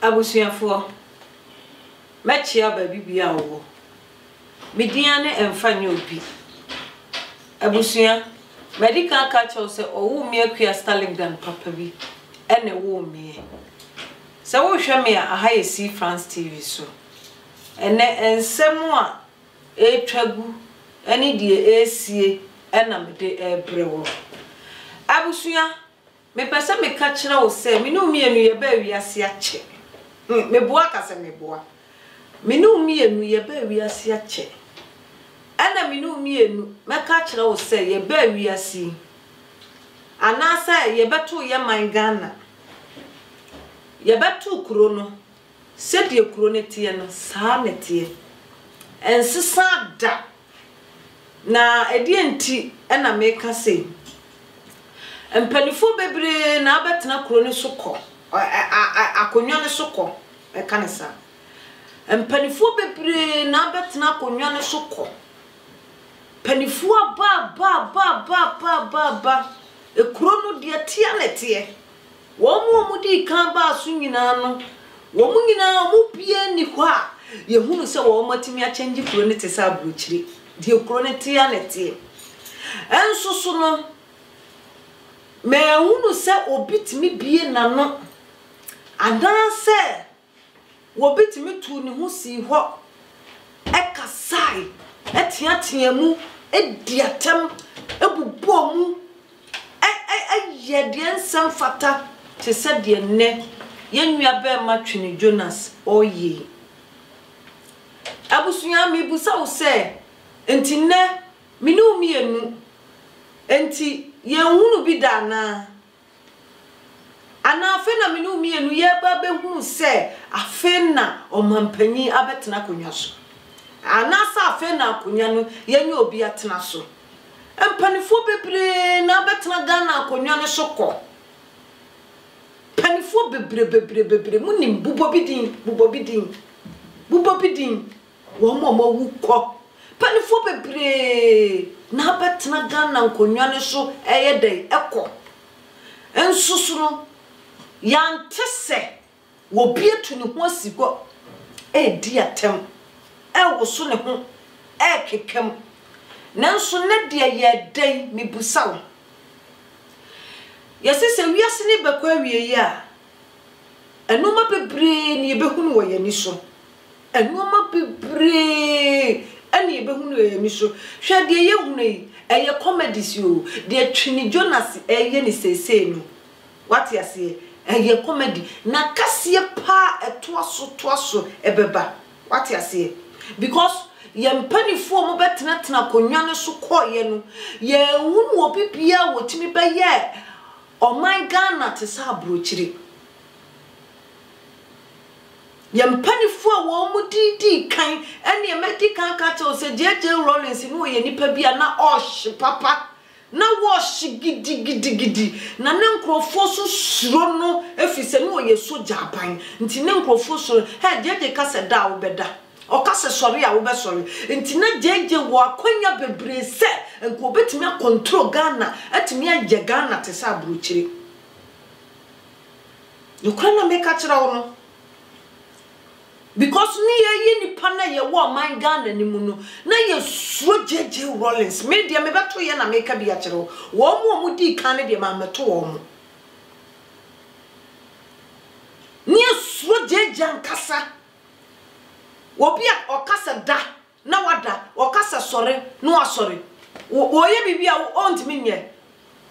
Abusuafo mechia baby bia wo media ne emfanye obi abusua medical catcher say owu me akua Starlington papa bi ene wo me se wo hwe me aha yesi France TV so ene ensemu a etwagu ene die esie ena mede ebrewo abusua me pese me ka kire wo se me no mienu ye ba wiase ache me boa ka se me boa me no mienu ye ba wiase ache ana me no mienu me ka kire wo se ye ba wiase anasa ye beto ye man Ghana ye beto kuro no se de kuro ne tie no saa ne tie ensesa da na edienti ena me ka se empanifo bebre na abetena kuro ne sokọ akonwa ne sokọ e kanesa empanifo bebre na abetena akonwa ne sokọ panifo ba e kuro no de tia nete wo mu di kan ba so nyina no wo mu nyina mu bie ni hɔ a ye hunu se wo matimi a change kuro ne te sa abrochiri de kuro ne tia nete ensusu no me hunu se obitimi bie na no adan se obitimi tu ne ho si hɔ ekasai etiatia mu ediatem ebubo mu yede ensem fata te se de ne yenua be matwene Jonas oye abusunya mi busa wo se enti ne minu mienu enti ye hunu bi dana ana afena minu mienu ye ba be hunu se afena omampanyi abetena konwa so ana sa afena akonya no yenye obi atena so empanifo bebre na betena Ghana akonwa ne sokọ panifo bebre munim bubobidin wo momo wukọ panifo bebre na betena Ghana akonwa ne so eyedai ekọ ensusuro yantese wo bietu ne ho asigo edi atem ewoso ne ho ekekem nanso ne de ye dai mibusaw yesese wiase ne bekwa wie ya enoma bebre ne yebehunu wo yani so enoma bebre ene yebehunu wo yani so hwe de ye hunu yi eye comedies yo de twini Jonas eye ni sese no what ya say eye comedy na kase pa etoaso ebeba what ya say because yempanifo mo betena konwa ne so koye no ye hunu obi bia wotimi beye oman Ghana te sa abrochiri yempanifo wo mo didi kan ene medical catcher se JJ Rollins no ye nipa bia na osh papa na wash gidi na ne nkrofo so suro no efise no ye soja aban nti ne nkrofo so he JJ kase da wo beda o kase sori a wo be sori nti na JJ wo akwanya bebre se enko betimi control Ghana atimi age Ghana te sa abrochiri you can't make a chira because ni ni pana ye wo man Ghana ni mu no na ye suro JJ Rollins media me beto ye na make bi a chira wo mu di kan de ma meto wo mu ni suro JJ ankasa obi a okasa da na wada okasa sore no asore wo ye bibia wo ontimi nye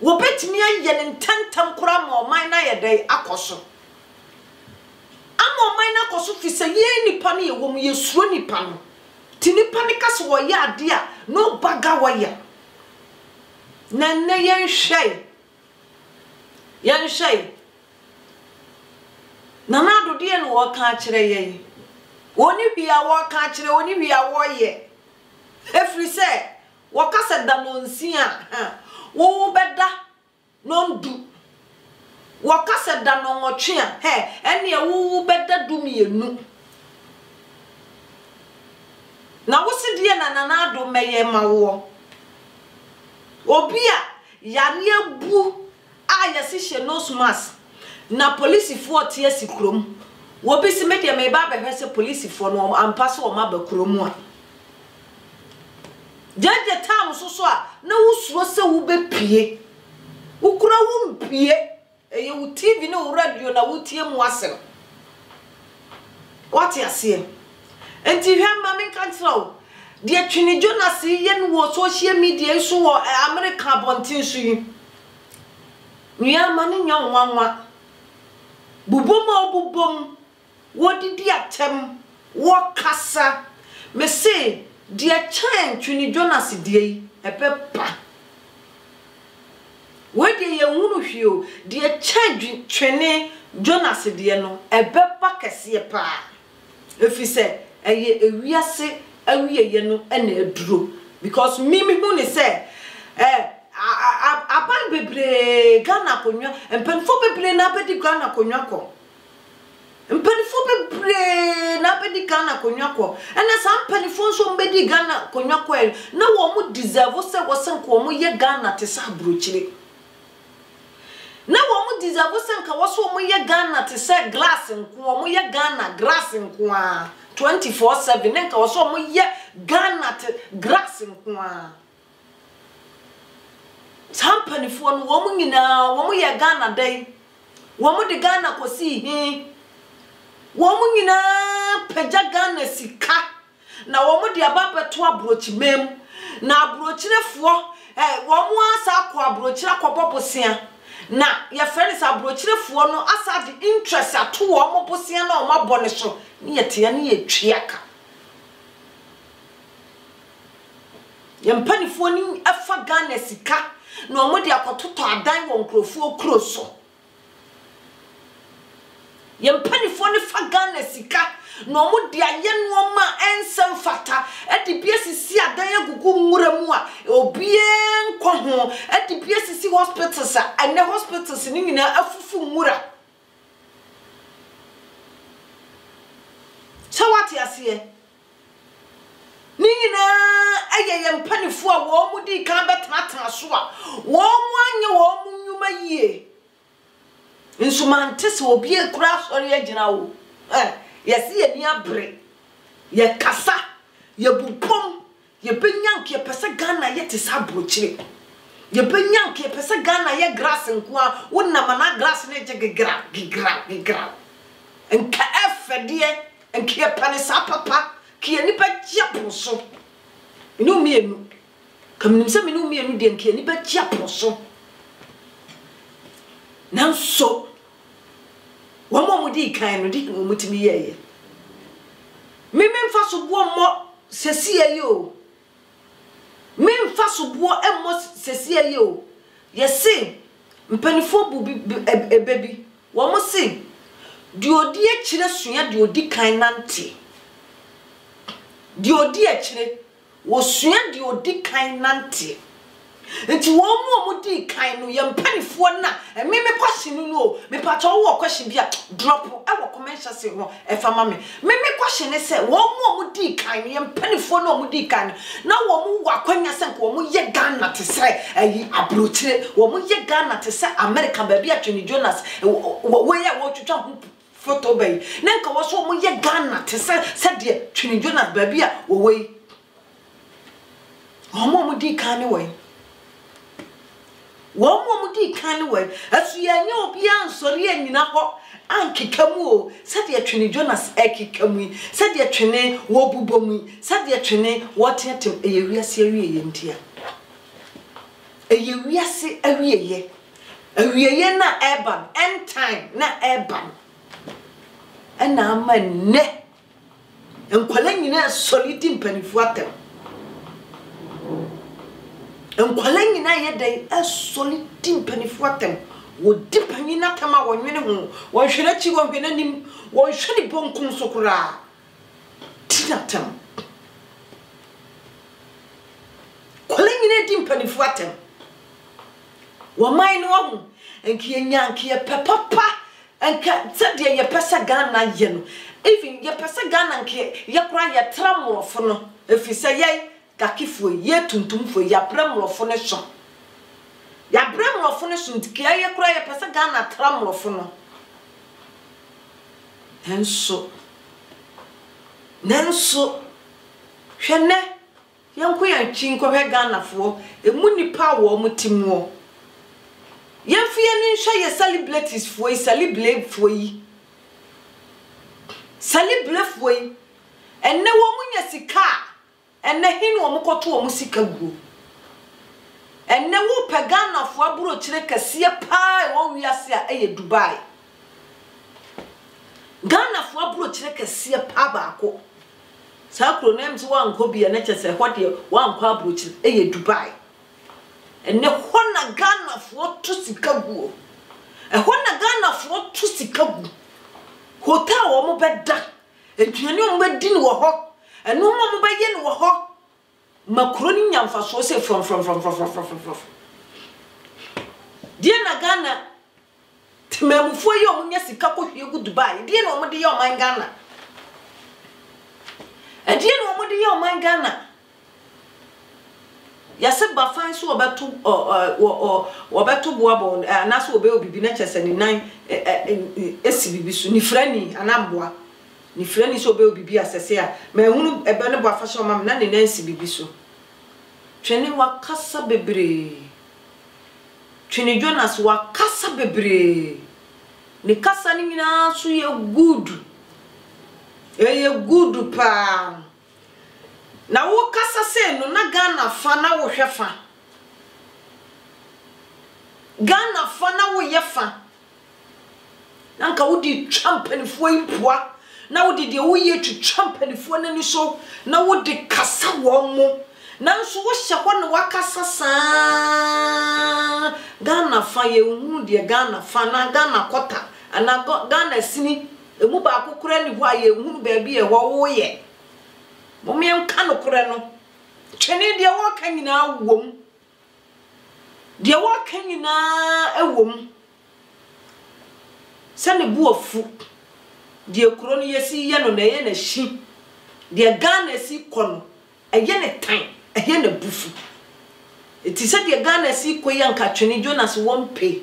wo betimi aye ne ntantam kura ma oman na ye dai akoso ama oman na akoso fise ye nipa na ye wo mu ye suro nipa no ti nipa ne kase wo ye ade a no baga wo ya na ne yen hwei na na do de no wo ka kire ye woni bia wo ka kire woni bia wo ye efri se wo kase da no nsia wo beda no ndu wo kase da no nwotwe a ene wo beda du mienu na wo sidie na ado meye mawo obi a yare abu a yesi hye nose mask na police fo tie sikrom wo bi si media me ba be hwese police for no ampa so o ma ba kuromu a jeje tam so a na wo suo se wo be pie wo kura wo mpie eye wo TV na wo radio na wo tie mu ase what you see enti hwa ma me control de twini Jonas ye no wo social media so wo America bontin so yi nua ma ne nya nwanwa bubom wo didi atem wo kasa me say de chan twini Jonas de yi epepa wo de ye hunu hwio de chan twini Jonas de no ebepa kese pa efise eye ewiase awiye no ena aduro because me hu ni say aban bebre Ghana konwa empenfo bebre na bedi Ghana konwa ko empenfo bebre na bedi Ghana konwa ko ena sam penfo so bedi Ghana konwa ko na wo mu deserve se wo sen ko mo ye Ghana te sa brochire na wo mu deserve se nka wo so mo ye Ghana te sa glass nko wo mo ye Ghana grass nko a 24/7 nka wo so mo ye Ghana te grass nko a company for no wo nyina wo ye Ghana dai wo de Ghana kosi hi wo nyina peja Ghana sika na wo de ababeto abrochi mem na abrochirefo wo asa akọ abrochire akọbọbosia na ye friends abrochirefo no asa the interest ato wo bosia na wo mabone so ni yete ya ni yetwiaka ye mpanifo ni afa Ghana sika no omodi akototo adan wo nkrofo kroso ye mpanifo ne fa Ghana sika no omodi aye nuoma ensem fata edi biesisi adan agugu nwuramu a obie nkwa ho edi biesisi hospitals a ene hospitals ni nyina afufu nwura chawati asiye ni nyina ayeye mpanifo a wo mudi kan betata so a wo mu anye wo mu nyuma yie insumante se obi ekura sori agina wo yesi ye ni abre ye kasa ye bupom ye benyank ye pese Ghana ye te sabrochire ye benyank ye pese Ghana ye grass nko a wonna mana grass ne je gigra enka efedie enka ye pane sa papa ki ani ba giaposo inu mienu kamnim se minu mienu de enka ani ba giaposo nanso womo mudi kan no di mutimi yeye memfa so bo mo sesiye yo memfa so bo emmo sesiye yo yesi mpanifo bu ebebi womo se di odi a kire sua di odi kan nante di odi a kire wo sua di odi kan nante enti wo mu di kan no ye mpanifo na me question no me pacho wo question bia drop e wo comment say ho e fama me question say wo mu di kan ye mpanifo na mu di kan na wo mu wakwanya say ko wo mu ye Ghana te say ayi abrochire wo mu ye Ghana te say America ba bia Twini Jonas wo ye wo twetwa ho photo bay na nka wo so wo mu ye Ghana te say de Twini Jonas ba bia wo we wo mu di kan ne we wo mo di kan we asu ye nya obi ansori anyina ho ankekamu o said ye Twini Jonas ekekamu said ye Twini wo bubomu said ye Twini wo tetem eyewiase awieye ntia eyewiase awieye na urban end time na urban ena amane enkwala nyina solidi mpanifu atem enkwala nyina ye dai solidi mpanifu atem wo dipanyina tama wonwene ho wo hwere chi wo hwene nim wo hwene bonkum sokura tinatam kwala nyina di mpanifu atem wo mai no ho enkie nyankie pepapa enka tade ye pesa Ghana ye no even ye pesa Ghana nke ye kura ye tramorofo no efisa ye kakifo ye tuntumfo ya bramorofo ne so ya bramorofo ne so ntike ye kura ye pesa Ghana tramorofo no Nanso hwene yanko ya chinko hwe Ghanafo emu nipa wo mutimuo yemfie ni nhwe ye celebrities fo yi celebrate fo yi enne wo munya sika enne hinu wo mkoto wo musika guo enne wo pe Ghanafo aburo kire kase pa wo wiase a eye Dubai Ghanafo aburo kire kase pa baako sakro nem so wanko bia na chese hode wanko aburo kire eye Dubai enne hona Ghanafo to sika guo hona Ghanafo to sika guo hotel wo mo beda eduane wo bedi ni wo ho eno mo beye ni wo ho makroni nyamfa so se from die na Ghana timamufo yi omunya sika ko hwie gu Dubai die na omo de ye oman Ghana die na omo de ye oman Ghana yase ba fan so obeto obeto boabo na so obe obibi na chese ni nan esi bibi so ni frani anamboa ni frani so obe obibi asese a ma hunu ebe ne bo afasha omam na ne nan si bibi so twene wakasa bebre twene Jonas wakasa bebre ni kasa ni nyina so ye good pa na wo kasa se no na Ghana fa na wo hwefa Ghana fa na wo yefa nanka wo di champanifo impoa na wo di de wo ye champanifo na ni so na wo di kasa wo mo nanso wo hye ho na wakasa sa Ghana fa ye hunu de Ghana fa na Ghana kota ana Ghana sini emu ba akokora ni ho aye hunu ba bi e ho wo ye momien ka no kore no twene de wo ka nyina wom de wo ka nyina ewom sane bu ofu de kuro no yesi ye no na ye na hyi de Ghana si kono eye ne tan eye na bufu eti se de Ghana si koyi anka twene Jonas wompe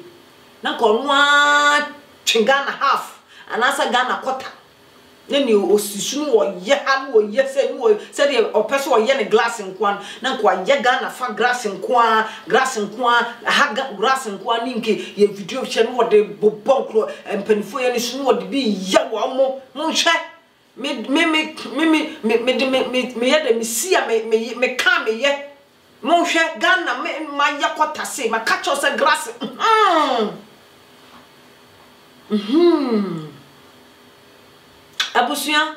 na ko no a Ghana half anasa Ghana quarter neni osisunu wo ye ha no ye se no se de opeso wo ye ne glass nkwan na ko ye Ghana fa glass nkwan ha glass nkwan ni nke ye video che no wo de bobonkro empanifo ye ni sunu wo de bi ye wo mo hwe me ye de me sia me ka me ye mo hwe Ghana ma ye kwota se ma ka cho se glass abusuya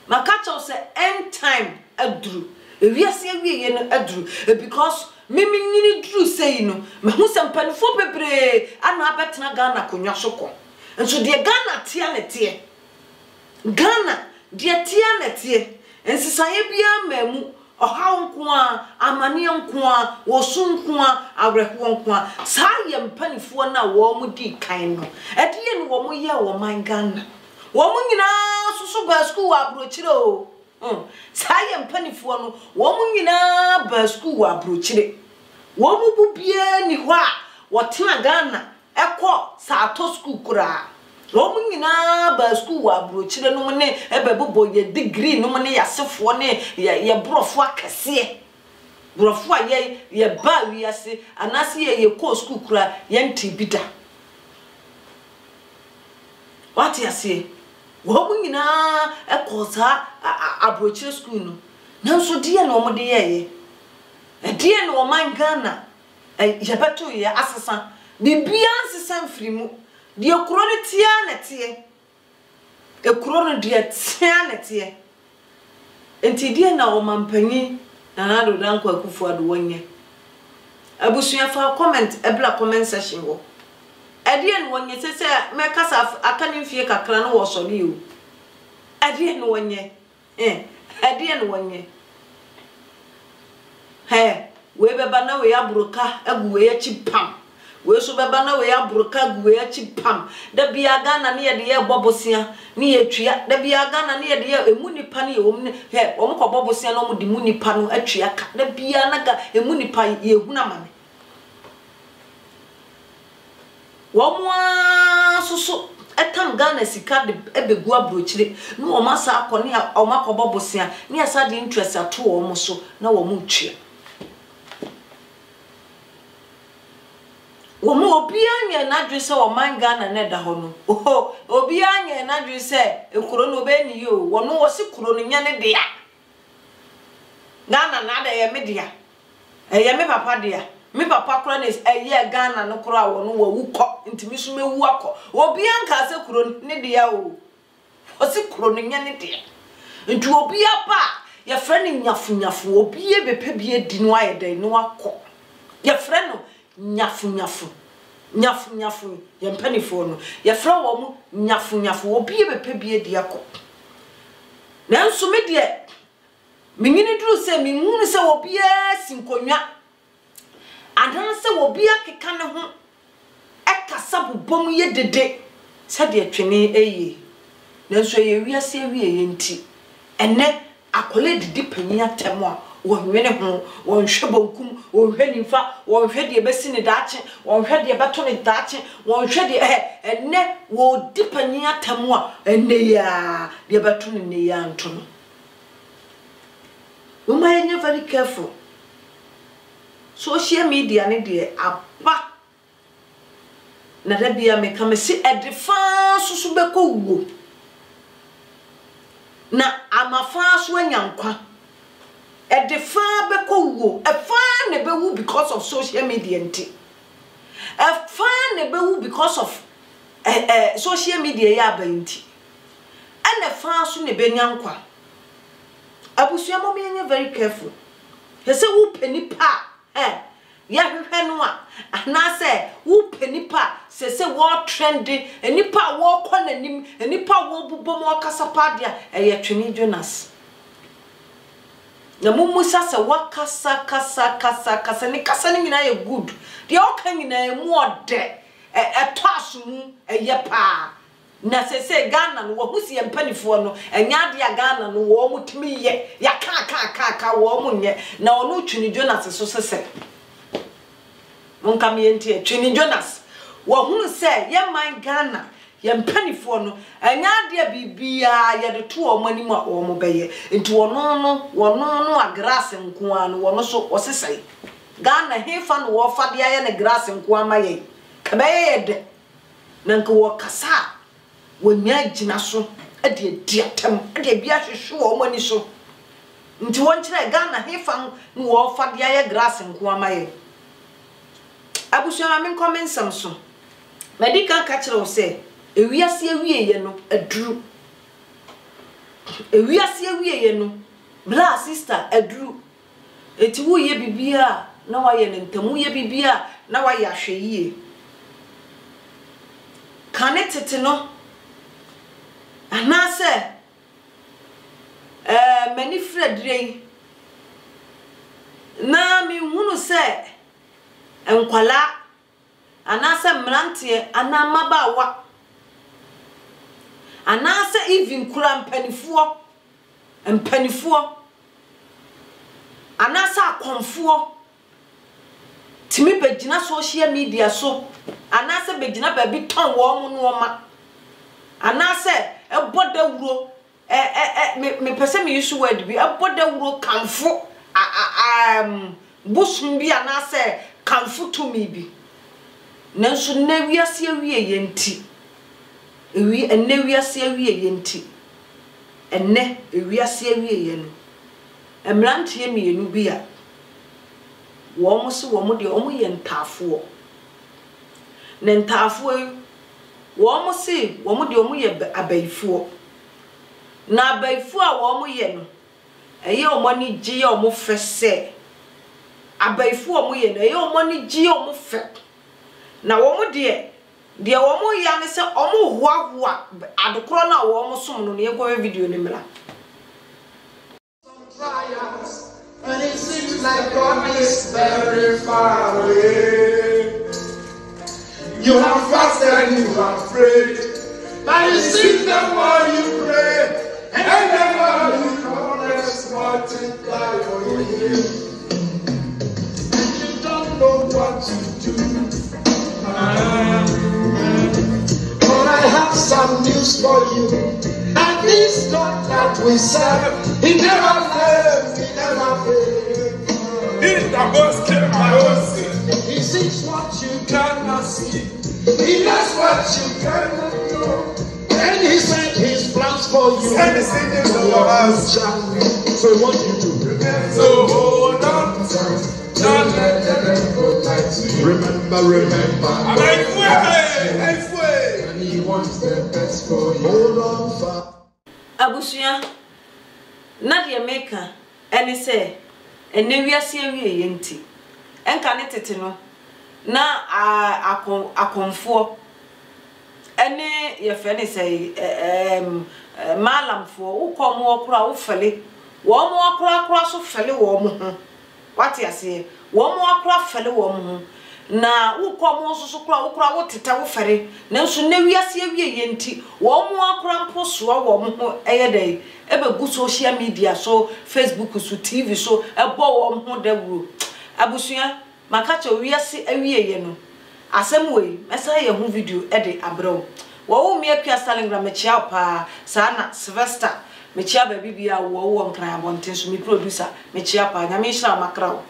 makacho say end time adru ewiase awie no adru because mimi nyini dru say no me hu sempanfo bebre ana abetena Ghana konwa soko enso de Ghana tia na tie Ghana de tia na tie ensisaye bia mamu ohaw nko a amane nko a wosu nko a abrehwo nko a saa ye mpanifo na wo mu di kan no ediye no wo mu ye wo man Ghana wo mu nyina susu ba school wa brochire o saa ye mpanifo no wo mu nyina ba school wa brochire wo mu bubie ni ho a wo tena Ghana ekọ saa to school kura wo mu nyina ba school wa brochire no ne ebebobo ye degree no ne yasefo ne ye brofo akase brofo ye ba wiase anase ye ko school kura ye ntibida what you say wo mu nyina ekoza abrochire school no nanso die na omo de ye die na oman Ghana yebeto ye asesa bibia asesa mfirimu die kuro ne tia na tie ekuro no die tia na tie enti die na omampanyi na do danko akufu ado wonye abusuya fa comment ebla comment section wo adie no wonye sese me kasa akani mfie kakra no wo so ni o adie no wonye adie no wonye we beba na we abroka agu we chipam we so beba na we abroka agu we chipam da bia Ghana ne ye de bobosia ne ye twia da bia Ghana ne ye de emu nipa ne ye ne omo ko bobosia no mo de mu nipa no atwia ka da bia na ga emu nipa ye huna mame womo susu etam Ghana sika de ebegu abrochire no o masa akone o makobo bosia ne asa de interest ato o mo so na wo mu twa wo mo obi anya na dwe se o man Ghana na da ho no obi anya na dwe se ekuro no be ni yo wo no wo se kuro no nya ne de ya Ghana na da ye me de ya eye me papa de ya me papa kura ne eye Ghana no kura wo no wo wukọ ntimi so mewu akọ obi anka se kuro ne de ya o se kuro no nya ne de ya nti obi apa ye frɛ ne nyafu obi e bepe bi edi no ayede no akọ ye frɛ no nyafu ye mpanifo no ye frɛ wo mu nyafu obi e bepe bi edi akọ nanso me de minyini duru se minhunu se obi sinkonwa adan se obi akeka ne ho ekasa bobom ye dede se de twene eye nanso ye wiase wie ye nti ene akole didi panyi atemo a wo hwene ho wo nhwe bonkum wo hwe nifa wo hwe de besi ne daache wo hwe de beto ne daache wo hwe de ene wo di panyi atemo a ene ya de beto ne ya nto no we might very careful. Social media ne de aba na da bia me ka me si edefa susu beko wo na amafa so anyankwa edefa beko wo efa ne bewu because of social media nti efa ne bewu because of social media ya ba nti ene fa so ne benyankwa abusuya mo me very careful he say wo penipa ya hwehwe no a ana say wo penipa se wo trendy enipa wo konanim enipa wo bubom okasapa dia eye twene Jonas na mumusa se wakasa ne kasa ne nyina ye good de oka nyina emu ode eto asomu eye pa na se Ghana no wo husi ye mpanifo no enya de Ghana no wo mutimi ye ya ka wo munye na ono twini Jonas so sese monka me yenti twini Jonas wo hunu se ye man Ghana ye mpanifo no enya de bibia ye de to o mani mu a o mo beye enti wono agrase nko an wono so osesai Ghana hefa no wo fa de ye ne grass nko amaye ka beye de nanka wo kasa wonya gina so ade diatam ade bia hwehwe o mani so nti won kire Ghana hefa no wo fa de ye grass nko amaye abusuama men commensam so medical ka kire wo se ewiase ewieye no aduru ewiase ewieye no bla sister aduru eti wo ye bibia na wa ye ntamu ye bibia na wa ye ahweyie kanetete no anase mani fredrei na mi hunu se enkwala anase mrantie anamabawa anase even kura mpanifuo anase akonfuo timi begina social media so anase begina baby ton wo mu no ma anase eboda wuro me pese me use word bi eboda wuro kanfo busum bi anase kanfo to me bi nanso na wiase awie yenti enne wiase awie yenti enne wiase awie ye no emrantie mienu bi a wo mo se wo mo de o mo ye ntafo ne ntafo wo mo se wo mo de o mo ye abaifo na abaifo a wo mo ye no eye o mo ni gye o mo fese abaifo o mo ye no eye o mo ni gye o mo fe na wo mo de wo mo ya ne se o mo hoahoa adokoro na wo mo som no ne go video ne mra. And it seems like God is very far away. You have fasted and you have prayed, but it seems the more you pray, and the more you progress multiply for you. And you don't know what to do. But I have some news for you. And this God that we serve, He never fails, He never fails. He's the most king my own sin. He sees what you cannot see. He knows what you cannot know. And He sent His plans for you. And He's in your house. So what you do? So hold on. Don't let the devil lie to you. Remember. And He wants the best for you. Hold on, Father. Abusuya, Nadia Maker, and say, and Neviasia yenti. And can it no? Na a comfort. Any your friend say, Malam for who come more crowd felly. One more cross of felly warm. What you say? One more crop felly warm. Na who come also so crowd to tell ferry. Now so Neviasia yenti. One more cramp post warm a day. Ever good social media, so Facebook, so TV, so a bow on the woo. Abusuya, Makacho, we are see a year, no. Asem way, Messiah who video edit abroad. Wo me apia Stalingram me chia pa sana Sylvester me chia baby bia wo wo nkran abonten so me producer me chia pa nya me hira makrao.